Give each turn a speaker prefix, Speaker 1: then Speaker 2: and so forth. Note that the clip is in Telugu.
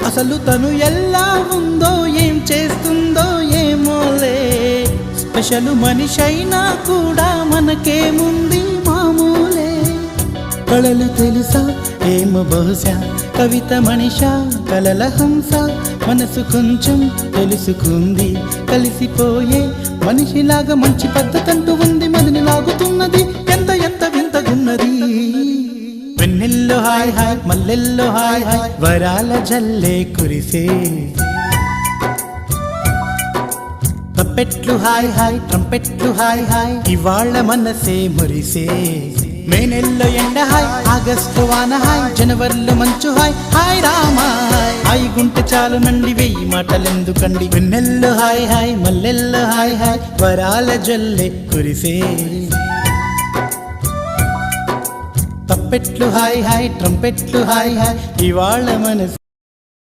Speaker 1: అసలు తను ఎలా ఉందో ఏం చేస్తుందో ఏమోలే, స్పెషల్ మనిషైనా కూడా మనకేముంది మామూలే. కళలు తెలుసా ఏమో బహుశా, కవిత మనిషా కలల హంస, మనసు కొంచెం తెలుసుకుంది కలిసిపోయే మనిషిలాగా, మంచి పద్ధతంటూ ఉంది మదిని లాగుతున్నది, ఎంత ఎంత వింతగున్నది. వెన్నెల్లో హాయ్ హాయ్ మల్లెల్లో హాయ్ హాయ్, వరాల జల్లే కురిసే. తప్పెట్లు హాయ్ హాయ్ ట్రంపెట్లు హాయ్ హాయ్, ఇవాళ మనసే మురిసే. మే నెల్లో ఎండ హాయ్, ఆగస్టు వాన హాయ్, జనవరిలో మంచు హాయ్, హాయ్ రామా హాయ్ గుంటె చాలు నండి వెయ్యి మాటలెందుకండి. వెన్నెల్లో హాయ్ హాయ్ మల్లెల్లో హాయ్ హాయ్, వరాల జల్లే కురిసే. తప్పెట్లు హాయ్ హాయ్ ట్రంపెట్లు హాయ్ హాయ్, ఇవాళ మనసు